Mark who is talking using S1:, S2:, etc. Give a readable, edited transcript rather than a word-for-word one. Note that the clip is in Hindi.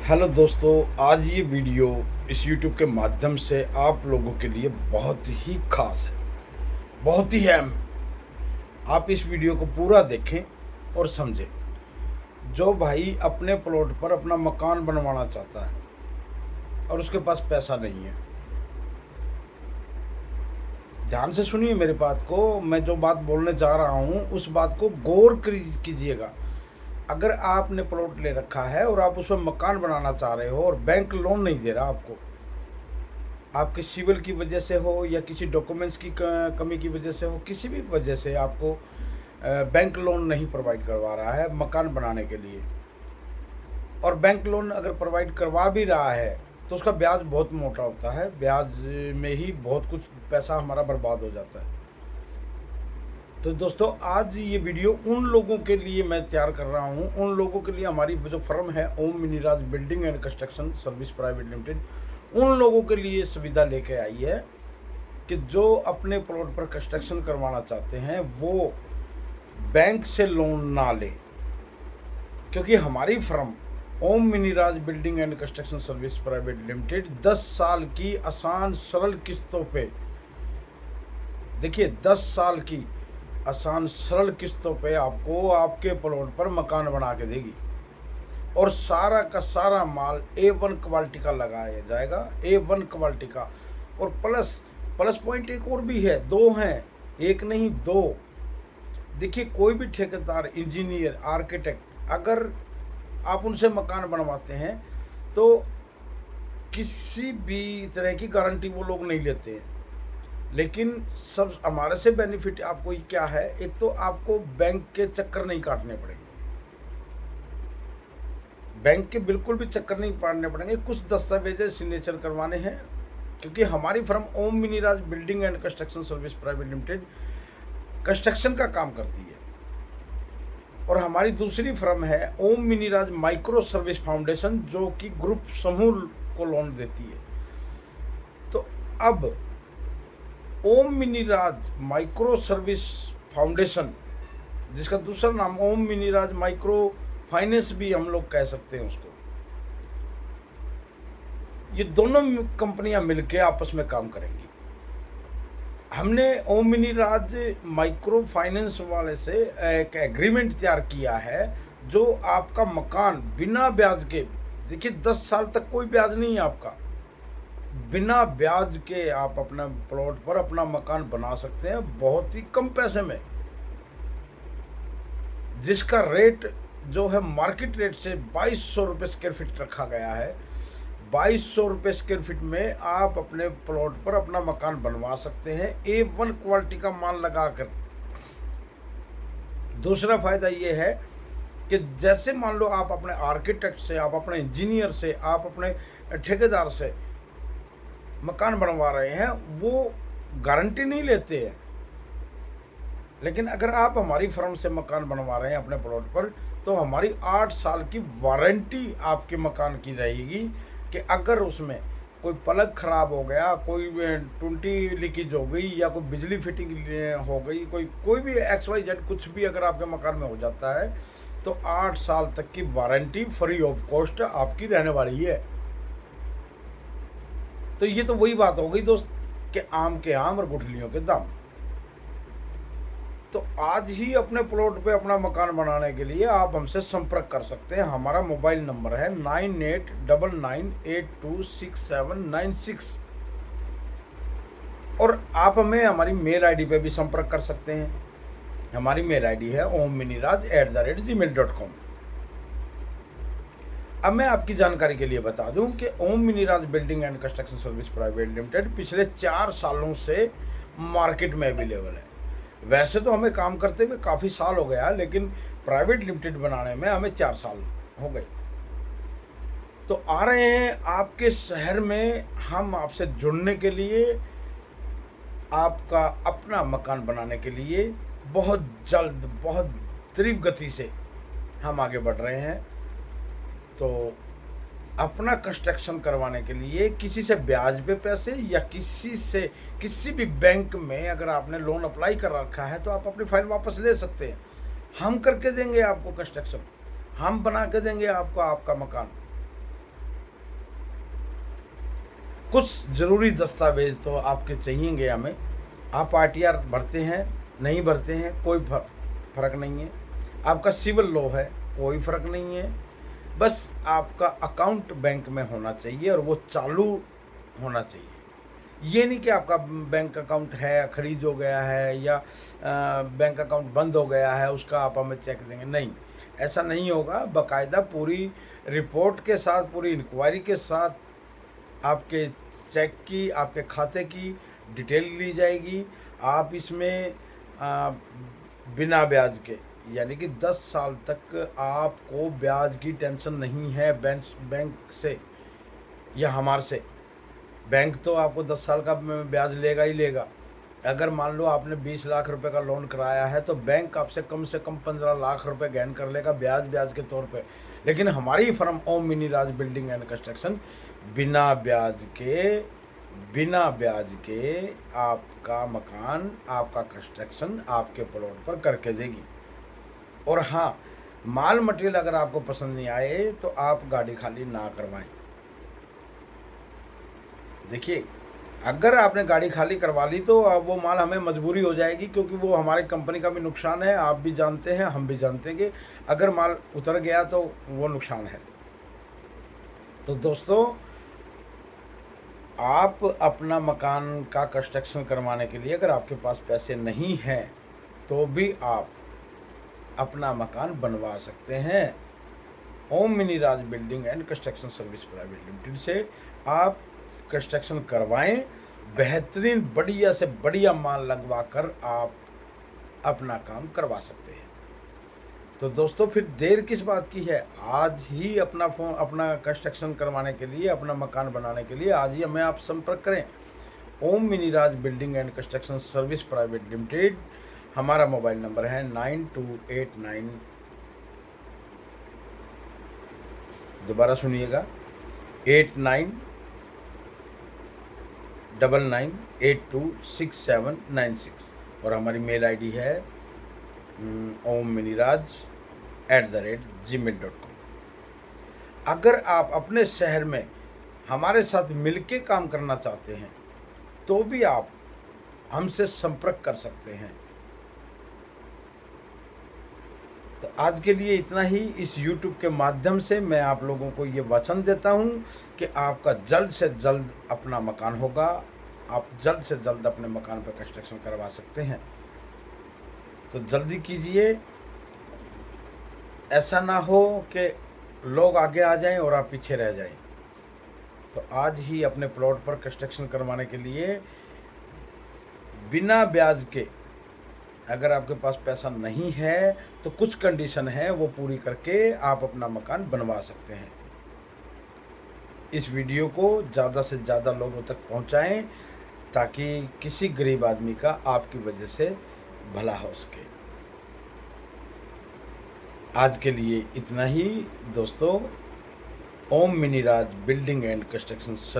S1: हेलो दोस्तों, आज ये वीडियो इस YouTube के माध्यम से आप लोगों के लिए बहुत ही खास है, बहुत ही अहम है। आप इस वीडियो को पूरा देखें और समझें। जो भाई अपने प्लॉट पर अपना मकान बनवाना चाहता है और उसके पास पैसा नहीं है, ध्यान से सुनिए मेरी बात को। मैं जो बात बोलने जा रहा हूँ उस बात को गौर कीजिएगा। अगर आपने प्लॉट ले रखा है और आप उस पर मकान बनाना चाह रहे हो और बैंक लोन नहीं दे रहा आपको, आपके सिविल की वजह से हो या किसी डॉक्यूमेंट्स की कमी की वजह से हो, किसी भी वजह से आपको बैंक लोन नहीं प्रोवाइड करवा रहा है मकान बनाने के लिए, और बैंक लोन अगर प्रोवाइड करवा भी रहा है तो उसका ब्याज बहुत मोटा होता है। ब्याज में ही बहुत कुछ पैसा हमारा बर्बाद हो जाता है। तो दोस्तों, आज ये वीडियो उन लोगों के लिए मैं तैयार कर रहा हूँ, उन लोगों के लिए हमारी जो फर्म है Om Miniraj building and construction service private limited, उन लोगों के लिए सुविधा लेके आई है कि जो अपने प्लॉट पर कंस्ट्रक्शन करवाना चाहते हैं वो बैंक से लोन ना ले, क्योंकि हमारी firm Om Miniraj building and construction service private limited 10 साल की आसान सरल किस्तों पे, देखिए 10 साल की आसान सरल किस्तों पे आपको आपके प्लॉट पर मकान बना के देगी, और सारा का सारा माल A1 क्वालिटी का लगाया जाएगा, A1 क्वालिटी का। और प्लस पॉइंट एक और भी है, दो हैं, एक नहीं दो। देखिए, कोई भी ठेकेदार, इंजीनियर, आर्किटेक्ट, अगर आप उनसे मकान बनवाते हैं तो किसी भी तरह की गारंटी वो लोग नहीं लेते हैं, लेकिन सब हमारे से बेनिफिट आपको क्या है, एक तो आपको बैंक के चक्कर नहीं काटने पड़ेंगे, बैंक के बिल्कुल भी चक्कर नहीं काटने पड़ेंगे। कुछ दस्तावेज सिग्नेचर करवाने हैं, क्योंकि हमारी firm Om Miniraj building and construction service private limited construction का काम करती है, और हमारी दूसरी फर्म है Om Miniraj micro service foundation, जो कि ग्रुप समूह को लोन देती है। तो अब ओम मिनीराज माइक्रो सर्विस फाउंडेशन, जिसका दूसरा नाम ओम मिनीराज माइक्रो फाइनेंस भी हम लोग कह सकते हैं उसको, ये दोनों कंपनियां मिलकर आपस में काम करेंगी। हमने ओम मिनीराज माइक्रो फाइनेंस वाले से एक एग्रीमेंट तैयार किया है, जो आपका मकान बिना ब्याज के, देखिए 10 साल तक कोई ब्याज नहीं है आपका, बिना ब्याज के आप अपना प्लॉट पर अपना मकान बना सकते हैं बहुत ही कम पैसे में, जिसका रेट जो है मार्केट रेट से 2200 रुपये स्क्वायर फीट रखा गया है। 2200 रुपये स्क्वायर फीट में आप अपने प्लॉट पर अपना मकान बनवा सकते हैं A1 क्वालिटी का माल लगाकर। दूसरा फायदा ये है कि जैसे मान लो आप अपने आर्किटेक्ट से, आप अपने इंजीनियर से, आप अपने ठेकेदार से मकान बनवा रहे हैं, वो गारंटी नहीं लेते हैं, लेकिन अगर आप हमारी फर्म से मकान बनवा रहे हैं अपने प्लॉट पर, तो हमारी 8 साल की वारंटी आपके मकान की रहेगी कि अगर उसमें कोई प्लग खराब हो गया, कोई टूटी लीकेज हो गई, या कोई बिजली फिटिंग हो गई, कोई भी XYZ कुछ भी अगर आपके मकान में हो जाता है, तो 8 साल तक की वारंटी फ्री ऑफ कॉस्ट आपकी रहने वाली है। तो ये तो वही बात हो गई दोस्त कि आम के आम और गुठलियों के दाम। तो आज ही अपने प्लॉट पे अपना मकान बनाने के लिए आप हमसे संपर्क कर सकते हैं। हमारा मोबाइल नंबर है 9899826796, और आप हमें हमारी मेल आईडी पे भी संपर्क कर सकते हैं। हमारी मेल आईडी है omminiraj@gmail.com। अब मैं आपकी जानकारी के लिए बता दूं कि Om Miniraj building and construction service private limited पिछले 4 सालों से मार्केट में अवेलेबल है। वैसे तो हमें काम करते हुए काफ़ी साल हो गया, लेकिन प्राइवेट लिमिटेड बनाने में हमें 4 साल हो गए। तो आ रहे हैं आपके शहर में हम आपसे जुड़ने के लिए, आपका अपना मकान बनाने के लिए बहुत जल्द, बहुत तीव्र गति से हम आगे बढ़ रहे हैं। तो अपना कंस्ट्रक्शन करवाने के लिए किसी से ब्याज पे पैसे, या किसी भी बैंक में अगर आपने लोन अप्लाई कर रखा है, तो आप अपनी फाइल वापस ले सकते हैं। हम करके देंगे आपको कंस्ट्रक्शन, हम बना के देंगे आपको आपका मकान। कुछ ज़रूरी दस्तावेज तो आपके चाहिएंगे हमें। आप आरटीआर भरते हैं, नहीं भरते हैं, कोई फ़र्क नहीं है। आपका सिविल लो है, कोई फ़र्क नहीं है। बस आपका अकाउंट बैंक में होना चाहिए और वो चालू होना चाहिए। ये नहीं कि आपका बैंक अकाउंट है, खरीद हो गया है या बैंक अकाउंट बंद हो गया है, उसका आप हमें चेक देंगे, नहीं, ऐसा नहीं होगा। बाकायदा पूरी रिपोर्ट के साथ, पूरी इंक्वायरी के साथ आपके चेक की, आपके खाते की डिटेल ली जाएगी। आप इसमें बिना ब्याज के, यानी कि 10 साल तक आपको ब्याज की टेंशन नहीं है बैंक से या हमारे से। बैंक तो आपको 10 साल का ब्याज लेगा ही लेगा। अगर मान लो आपने 20 लाख रुपए का लोन कराया है तो बैंक आपसे कम से कम 15 लाख रुपए गैन कर लेगा ब्याज के तौर पे। लेकिन हमारी firm Om mini Raj building and construction बिना ब्याज के आपका मकान, आपका कंस्ट्रक्शन आपके प्लॉट पर करके देगी। और हाँ, माल मटेरियल अगर आपको पसंद नहीं आए तो आप गाड़ी खाली ना करवाएं। देखिए, अगर आपने गाड़ी खाली करवा ली तो अब वो माल हमें मजबूरी हो जाएगी, क्योंकि वो हमारी कंपनी का भी नुकसान है, आप भी जानते हैं, हम भी जानते हैं कि अगर माल उतर गया तो वो नुकसान है। तो दोस्तों, आप अपना मकान का कंस्ट्रक्शन करवाने के लिए अगर आपके पास पैसे नहीं हैं तो भी आप अपना मकान बनवा सकते हैं। Om mini Raj building and construction service private limited से आप कंस्ट्रक्शन करवाएं। बेहतरीन बढ़िया से बढ़िया माल लगवा कर आप अपना काम करवा सकते हैं। तो दोस्तों, फिर देर किस बात की है? आज ही अपना कंस्ट्रक्शन करवाने के लिए, अपना मकान बनाने के लिए आज ही हमें आप संपर्क करें। Om mini Raj building and construction service private limited. हमारा मोबाइल नंबर है 9289, दोबारा सुनिएगा, 8999826796। और हमारी मेल आईडी है omminiraj@gmail.com। अगर आप अपने शहर में हमारे साथ मिलके काम करना चाहते हैं तो भी आप हमसे संपर्क कर सकते हैं। तो आज के लिए इतना ही। इस YouTube के माध्यम से मैं आप लोगों को ये वचन देता हूँ कि आपका जल्द से जल्द अपना मकान होगा, आप जल्द से जल्द अपने मकान पर कंस्ट्रक्शन करवा सकते हैं। तो जल्दी कीजिए, ऐसा ना हो कि लोग आगे आ जाएं और आप पीछे रह जाएं। तो आज ही अपने प्लॉट पर कंस्ट्रक्शन करवाने के लिए बिना ब्याज के, अगर आपके पास पैसा नहीं है तो कुछ कंडीशन है, वो पूरी करके आप अपना मकान बनवा सकते हैं। इस वीडियो को ज़्यादा से ज़्यादा लोगों तक पहुंचाएं ताकि किसी गरीब आदमी का आपकी वजह से भला हो सके। आज के लिए इतना ही दोस्तों। Om mini Raj building and construction service